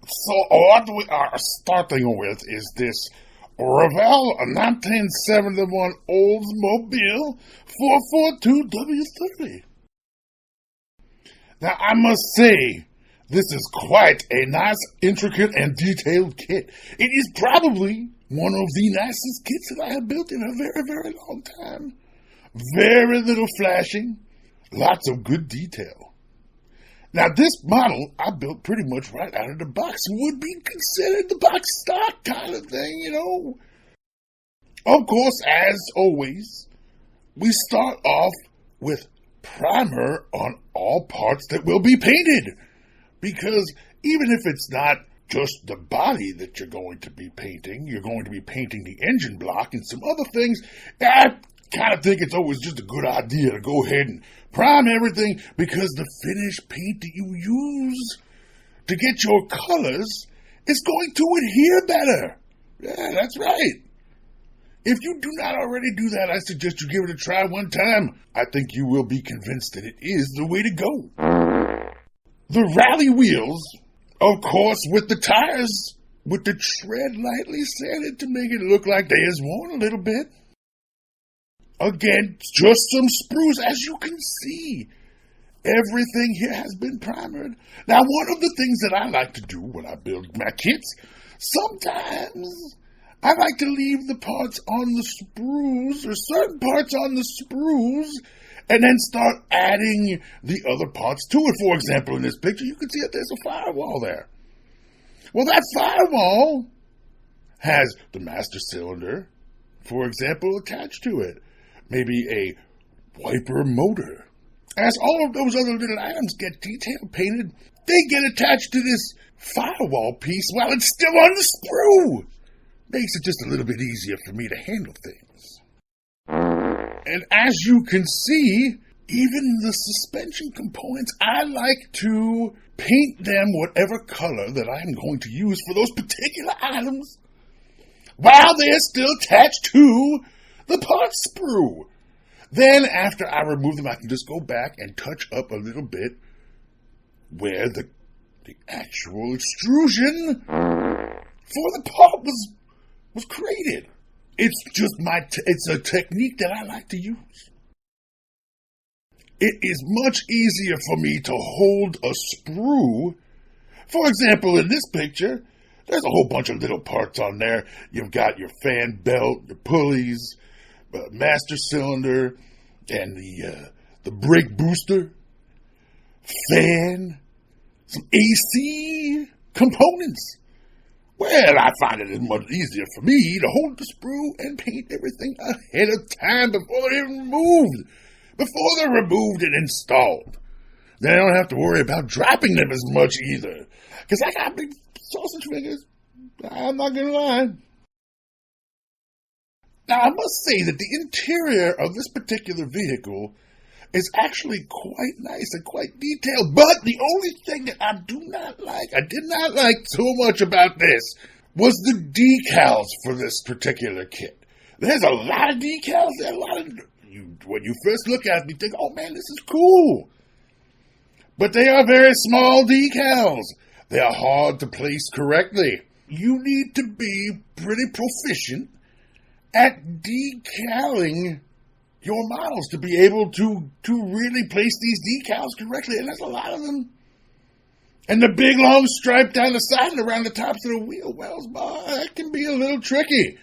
So what we are starting with is this Revell 1971 Oldsmobile 442 W-30. Now I must say, this is quite a nice, intricate, and detailed kit. It is probably one of the nicest kits that I have built in a very, very long time. Very little flashing, lots of good detail. Now this model I built pretty much right out of the box. Would be considered the box stock kind of thing, you know. Of course, as always, we start off with primer on all parts that will be painted. Because even if it's not just the body that you're going to be painting, you're going to be painting the engine block and some other things. I kind of think it's always just a good idea to go ahead and prime everything, because the finished paint that you use to get your colors is going to adhere better. Yeah, that's right. If you do not already do that, I suggest you give it a try one time. I think you will be convinced that it is the way to go. The rally wheels, of course, with the tires, with the tread lightly sanded to make it look like they is worn a little bit. Again, just some sprues, as you can see. Everything here has been primered. Now, one of the things that I like to do when I build my kits, sometimes I like to leave the parts on the sprues, or certain parts on the sprues, and then start adding the other parts to it. For example, in this picture, you can see that there's a firewall there. Well, that firewall has the master cylinder, for example, attached to it. Maybe a wiper motor. As all of those other little items get detail painted, they get attached to this firewall piece while it's still on the sprue. Makes it just a little bit easier for me to handle things. And as you can see, even the suspension components, I like to paint them whatever color that I'm going to use for those particular items while they're still attached to the part sprue. Then after I remove them, I can just go back and touch up a little bit where the actual extrusion for the part was created. It's just it's a technique that I like to use. It is much easier for me to hold a sprue. For example, in this picture, there's a whole bunch of little parts on there. You've got your fan belt, your pulleys, master cylinder, and the brake booster, fan, some AC components. Well, I find it much easier for me to hold the sprue and paint everything ahead of time before they're removed and installed. Then I don't have to worry about dropping them as much either, because I got big sausage fingers. I'm not going to lie. Now, I must say that the interior of this particular vehicle is actually quite nice and quite detailed, but the only thing that I did not like so much about this, was the decals for this particular kit. There's a lot of decals. When you first look at them, you think, oh man, this is cool. But they are very small decals. They are hard to place correctly. You need to be pretty proficient at decaling your models to be able to really place these decals correctly. And there's a lot of them. And the big long stripe down the side and around the tops of the wheel wells, that can be a little tricky.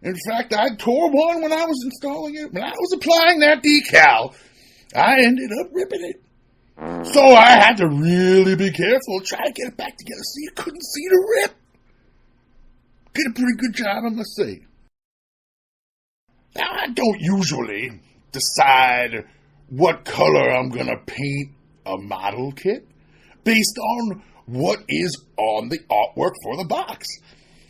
In fact, I tore one when I was installing it. When I was applying that decal, I ended up ripping it. So I had to really be careful, try to get it back together so you couldn't see the rip. Did a pretty good job, I must say. Now, I don't usually decide what color I'm going to paint a model kit based on what is on the artwork for the box.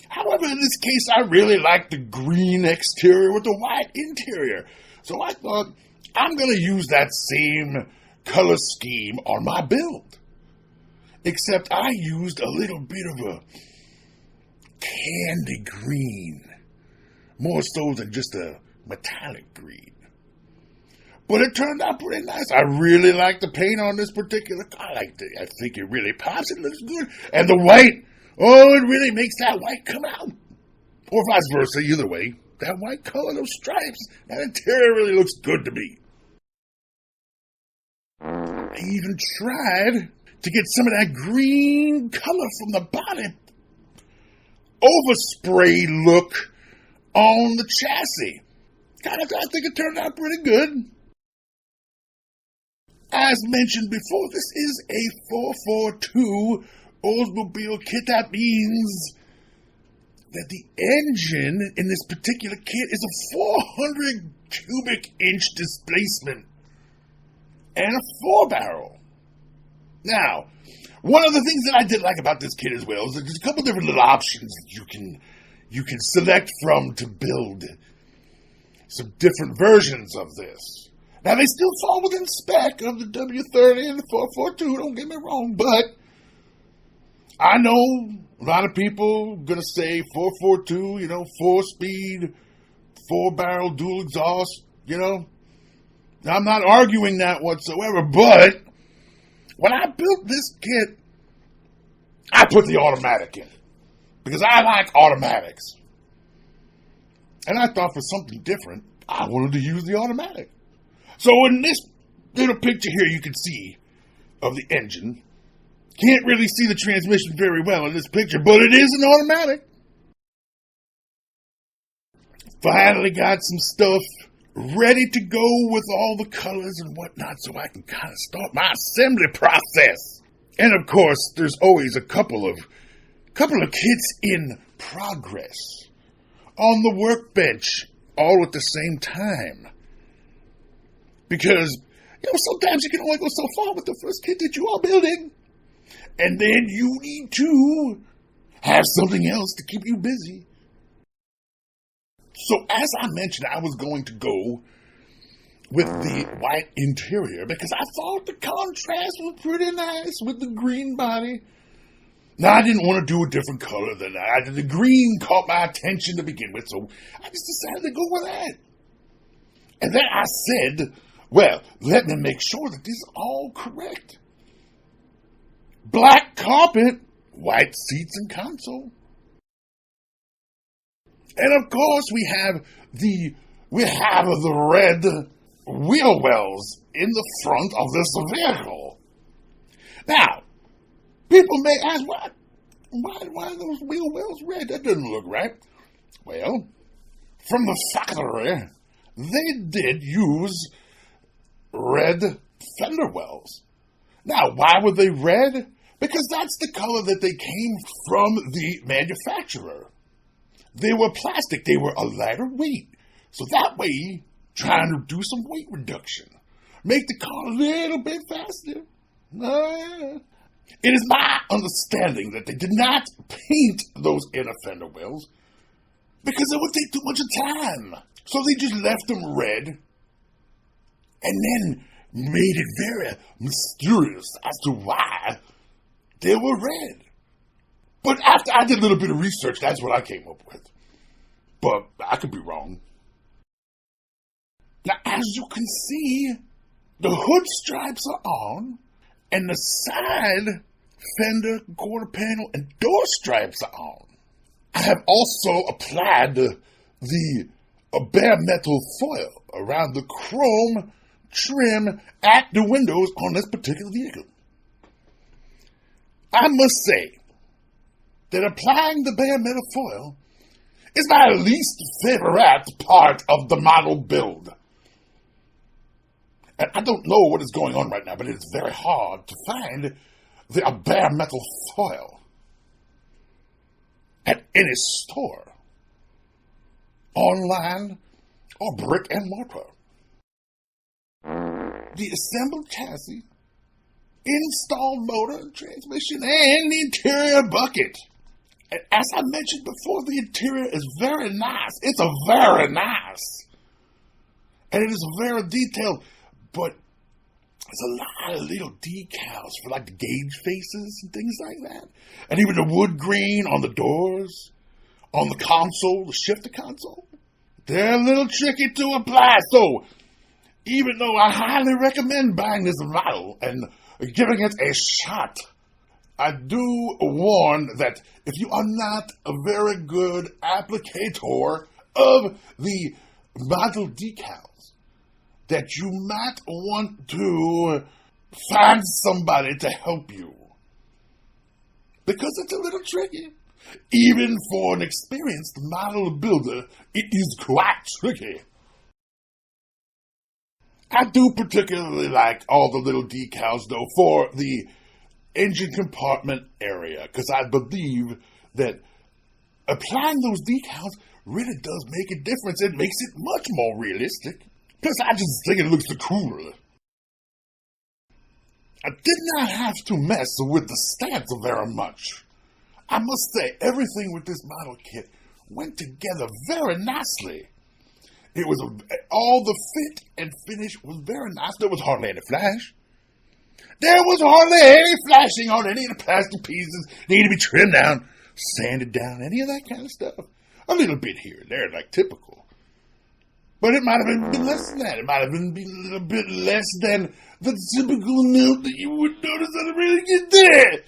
However, in this case, I really like the green exterior with the white interior. So I thought, I'm going to use that same color scheme on my build. Except I used a little bit of a candy green. More so than just a metallic green. But it turned out pretty nice. I really like the paint on this particular car. I think it really pops. It looks good. And the white Oh, it really makes that white come out. Or vice versa, either way. That white color, those stripes, that interior really looks good to me. I even tried to get some of that green color from the body overspray look on the chassis. I think it turned out pretty good. As mentioned before, this is a 442 Oldsmobile kit. That means that the engine in this particular kit is a 400 cubic inch displacement and a 4-barrel. Now, one of the things that I did like about this kit as well is that there's a couple different little options that you can select from to build some different versions of this. Now, they still fall within spec of the W-30 and the 442, don't get me wrong, but I know a lot of people going to say 442, 4-speed, 4-barrel dual exhaust, Now, I'm not arguing that whatsoever, but when I built this kit, I put the automatic in because I like automatics. And I thought for something different, I wanted to use the automatic. So in this little picture here, you can see of the engine. Can't really see the transmission very well in this picture, but it is an automatic. Finally got some stuff ready to go with all the colors and whatnot so I can kind of start my assembly process. And of course, there's always a couple of kits in progress on the workbench all at the same time. Because, sometimes you can only go so far with the first kit that you are building. And then you need to have something else to keep you busy. So as I mentioned, I was going to go with the white interior because I thought the contrast was pretty nice with the green body. Now, I didn't want to do a different color than that. The green caught my attention to begin with, so I just decided to go with that. And then I said, well, let me make sure that this is all correct. Black carpet, white seats and console. And of course we have the red wheel wells in the front of this vehicle. Now, people may ask, why are those wheel wells red? That doesn't look right. Well, from the factory, they did use red fender wells. Now, why were they red? Because that's the color that they came from the manufacturer. They were plastic. They were a lighter weight. So that way, trying to do some weight reduction. Make the car a little bit faster. It is my understanding that they did not paint those inner fender wells because it would take too much time. So they just left them red and then made it very mysterious as to why they were red. But after I did a little bit of research, that's what I came up with. But I could be wrong. Now, as you can see, the hood stripes are on, and the side fender, quarter panel, and door stripes are on. I have also applied the bare metal foil around the chrome trim at the windows on this particular vehicle. I must say that applying the bare metal foil is my least favorite part of the model build. And I don't know what is going on right now, but it is very hard to find the bare metal foil at any store, online, or brick and mortar. The assembled chassis, installed motor and transmission, and the interior bucket. And as I mentioned before, the interior is very nice. It's a very nice. And it is very detailed, but there's a lot of little decals for like the gauge faces and things like that. And even the wood grain on the doors, on the console, the shifter console. They're a little tricky to apply. So even though I highly recommend buying this model and giving it a shot, I do warn that if you are not a very good applicator of the model decals, that you might want to find somebody to help you. Because it's a little tricky. Even for an experienced model builder, it is quite tricky. I do particularly like all the little decals, though, for the engine compartment area, because I believe that applying those decals really does make a difference. It makes it much more realistic. Plus, I just think it looks cool. I did not have to mess with the stance very much. I must say, everything with this model kit went together very nicely. It was all the fit and finish was very nice. There was hardly any flash. There was hardly any flashing on any of the plastic pieces. Need to be trimmed down, sanded down, any of that kind of stuff. A little bit here and there, like typical. But it might have been less than that. It might have been a little bit less than the typical note that you would notice on a really good day.